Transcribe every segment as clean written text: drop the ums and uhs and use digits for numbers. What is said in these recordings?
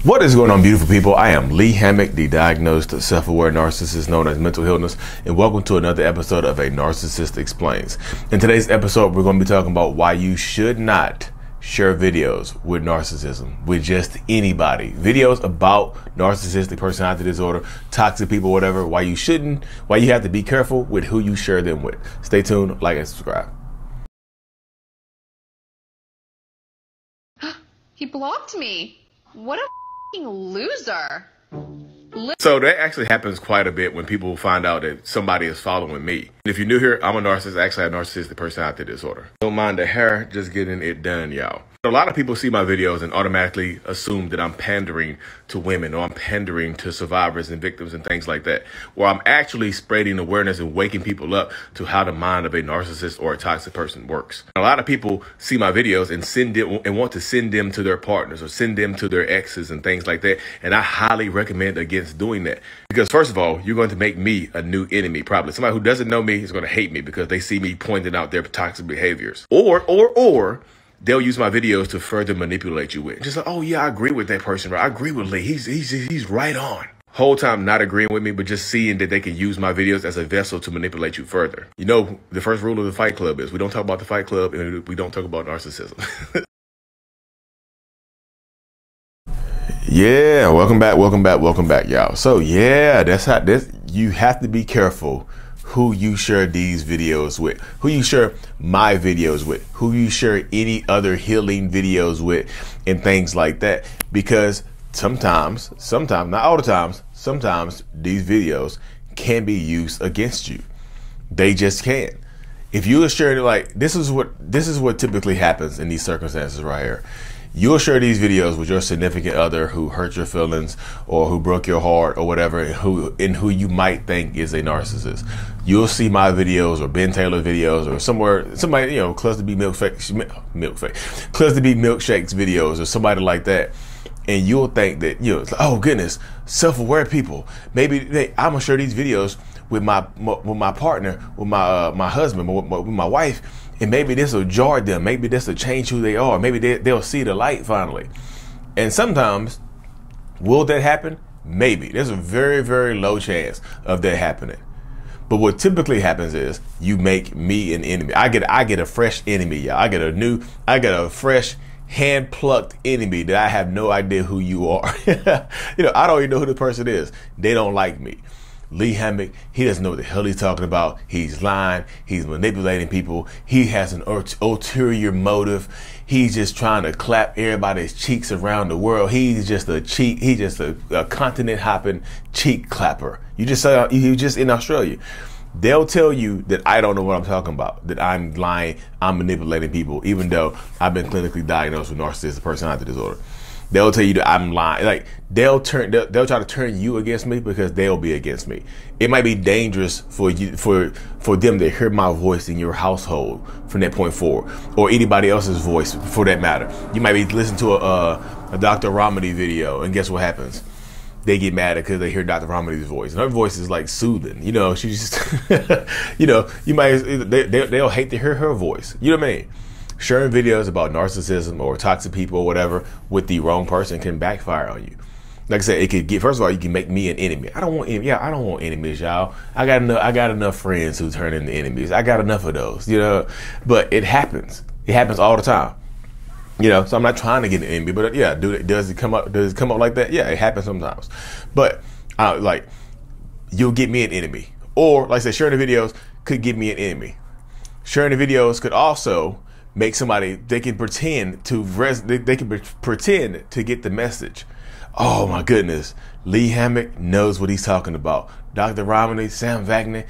What is going on, beautiful people? I am Lee Hammock, the diagnosed self-aware narcissist known as mental illness, and welcome to another episode of A Narcissist Explains. In today's episode, we're going to be talking about why you should not share videos with narcissism, with just anybody. Videos about narcissistic personality disorder, toxic people, whatever, why you shouldn't, why you have to be careful with who you share them with. Stay tuned, like and subscribe. He blocked me. What a loser. So that actually happens quite a bit when people find out that somebody is following me. If you're new here, I'm a narcissist. Actually, I have narcissistic personality disorder. Don't mind the hair, just getting it done, y'all. A lot of people see my videos and automatically assume that I'm pandering to women or I'm pandering to survivors and victims and things like that, where I'm actually spreading awareness and waking people up to how the mind of a narcissist or a toxic person works. A lot of people see my videos and want to send them to their partners or send them to their exes and things like that. And I highly recommend against doing that, because first of all, you're going to make me a new enemy. Probably somebody who doesn't know me is going to hate me because they see me pointing out their toxic behaviors, or they'll use my videos to further manipulate you with. Just like, oh yeah, I agree with that person. Right? I agree with Lee. He's right on. Whole time not agreeing with me, but just seeing that they can use my videos as a vessel to manipulate you further. You know, the first rule of the Fight Club is we don't talk about the Fight Club and we don't talk about narcissism. Yeah, welcome back, y'all. So yeah, that's how this. You have to be careful who you share these videos with, who you share my videos with, who you share any other healing videos with, and things like that. Because sometimes, not all the times, sometimes these videos can be used against you. They just can. If you are sharing, like, this is what typically happens in these circumstances right here. You'll share these videos with your significant other who hurt your feelings or who broke your heart or whatever, and who you might think is a narcissist. You'll see my videos or Ben Taylor videos or somebody, you know, Cluster B Milkshakes videos or somebody like that. And you'll think that, you know, it's like, oh goodness, self-aware people. Maybe I'm gonna share these videos with my partner, with my husband, with my wife. And maybe this will jar them. Maybe this will change who they are. Maybe they'll see the light finally. And sometimes, will that happen? Maybe. There's a very, very low chance of that happening. But what typically happens is you make me an enemy. I get a fresh enemy, y'all. I get a fresh hand-plucked enemy that I have no idea who you are. You know, I don't even know who the person is. They don't like me. Lee Hammock, he doesn't know what the hell he's talking about. He's lying. He's manipulating people. He has an ulterior motive. He's just trying to clap everybody's cheeks around the world. He's just a cheek. He's just a continent hopping cheek clapper. You just in Australia. They'll tell you that I don't know what I'm talking about, that I'm lying, I'm manipulating people, even though I've been clinically diagnosed with narcissistic personality disorder. They'll tell you that I'm lying. Like they'll try to turn you against me because they'll be against me. It might be dangerous for you, for them to hear my voice in your household from that point forward, or anybody else's voice for that matter. You might be listening to a Dr. Ramadi video, and guess what happens? They get mad because they hear Dr. Ramadi's voice, and her voice is like soothing. You know, she's just, you know, they'll hate to hear her voice. You know what I mean? Sharing videos about narcissism or toxic people or whatever with the wrong person can backfire on you. Like I said, it could get, first of all, you can make me an enemy. I don't want enemies, y'all. I got enough friends who turn into enemies. I got enough of those, you know. But it happens. It happens all the time. You know, so I'm not trying to get an enemy, but yeah, does it come up like that? Yeah, it happens sometimes. But like, you'll get me an enemy. Or like I said, sharing the videos could get me an enemy. Sharing the videos could also make somebody, they can pretend to get the message. Oh my goodness, Lee Hammock knows what he's talking about. Dr. Ramadi, Sam Wagner,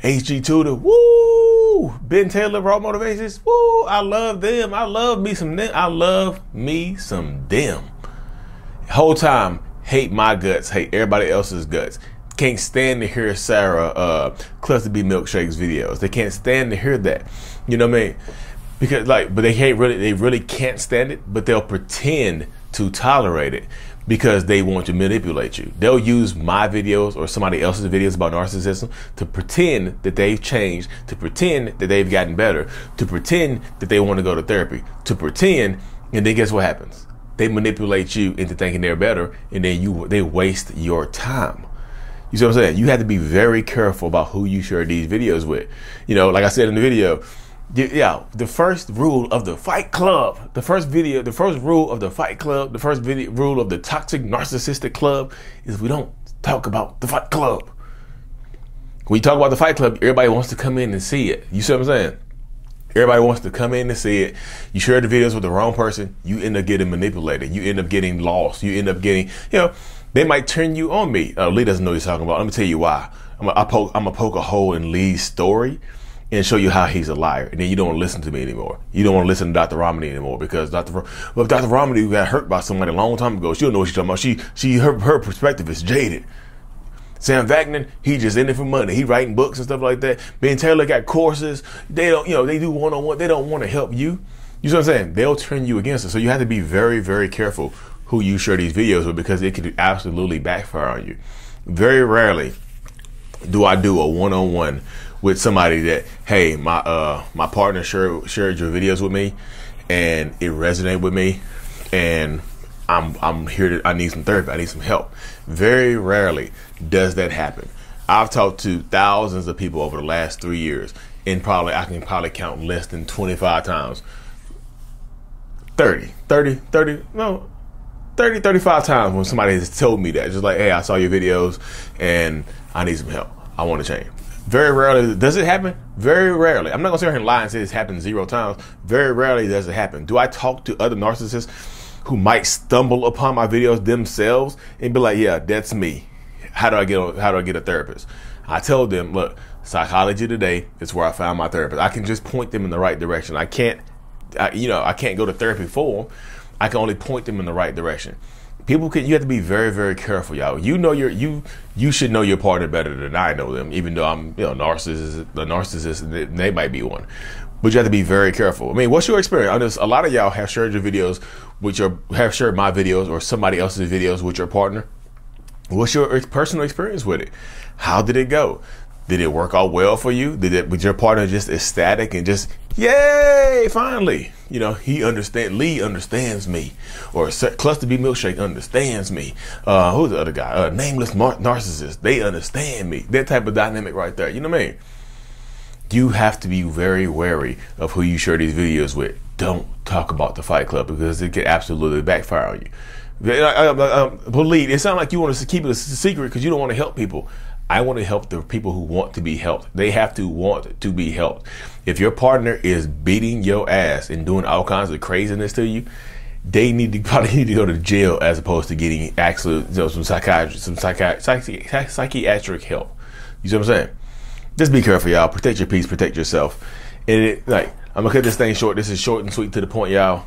H.G. Tudor, woo! Ben Taylor, Raw Motivations, woo! I love them. I love me some them. I love me some them. Whole time, hate my guts, hate everybody else's guts. Can't stand to hear Sarah Cluster B Milkshakes videos. They can't stand to hear that. You know what I mean? Because but they really can't stand it, but they'll pretend to tolerate it because they want to manipulate you. They'll use my videos or somebody else's videos about narcissism to pretend that they've changed, to pretend that they've gotten better, to pretend that they want to go to therapy, to pretend, and then guess what happens? they manipulate you into thinking they're better, and then they waste your time. You see what I'm saying? You have to be very careful about who you share these videos with. You know, like I said in the video, yeah, the first rule of the Fight Club, the first rule of the Fight Club, the first rule of the toxic narcissistic club is we don't talk about the Fight Club. When you talk about the Fight Club, everybody wants to come in and see it. You see what I'm saying? Everybody wants to come in and see it. You share the videos with the wrong person, you end up getting manipulated. You end up getting lost. You end up getting, you know, they might turn you on me. Lee doesn't know what he's talking about. Let me tell you why. I'm gonna poke a hole in Lee's story and show you how he's a liar. And then you don't want to listen to me anymore. You don't want to listen to Dr. Romney anymore because Dr. Romney got hurt by somebody a long time ago. She don't know what she's talking about. Her perspective is jaded. Sam Vagnon, he just in it for money. He writing books and stuff like that. Ben Taylor got courses. They don't, you know, they do one-on-one. They don't want to help you. You see what I'm saying? They'll turn you against it. So you have to be very, very careful who you share these videos with because it could absolutely backfire on you. Very rarely do I do a one-on-one with somebody that, hey, my partner shared your videos with me and it resonated with me and I'm here I need some therapy. I need some help. Very rarely does that happen. I've talked to thousands of people over the last 3 years and I can probably count less than 25 times. 35 times when somebody has told me that. Just like, hey, I saw your videos and I need some help. I want to change. Very rarely does it happen. Very rarely. I'm not going to sit here and lie and say it's happened 0 times. Very rarely does it happen. Do I talk to other narcissists who might stumble upon my videos themselves and be like, yeah, that's me. How do I get a therapist? I tell them, look, Psychology Today is where I found my therapist. I can just point them in the right direction. I can't go to therapy for them. I can only point them in the right direction. You have to be very, very careful, y'all. You should know your partner better than I know them, even though I'm, the narcissist, they might be one. But you have to be very careful. I mean, what's your experience? I know a lot of y'all have shared your videos have shared my videos or somebody else's videos with your partner. What's your personal experience with it? How did it go? Did it work out well for you? Was your partner just ecstatic and just, yay, finally? Lee understands me. Or Cluster B Milkshake understands me. Who's the other guy? Nameless Narcissist. They understand me. That type of dynamic right there. You know what I mean? You have to be very wary of who you share these videos with. Don't talk about the Fight Club because it could absolutely backfire on you. Believe it sounds like you want to keep it a secret because you don't want to help people. I want to help the people who want to be helped. They have to want to be helped. If your partner is beating your ass and doing all kinds of craziness to you, they probably need to go to jail as opposed to getting some psychiatric help. You see what I'm saying? Just be careful, y'all. Protect your peace. Protect yourself. And I'm gonna cut this thing short. This is short and sweet to the point, y'all.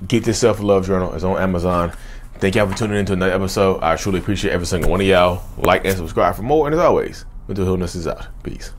Get this self-love journal. It's on Amazon. Thank y'all for tuning in to another episode. I truly appreciate every single one of y'all. Like and subscribe for more. And as always, mental illness is out. Peace.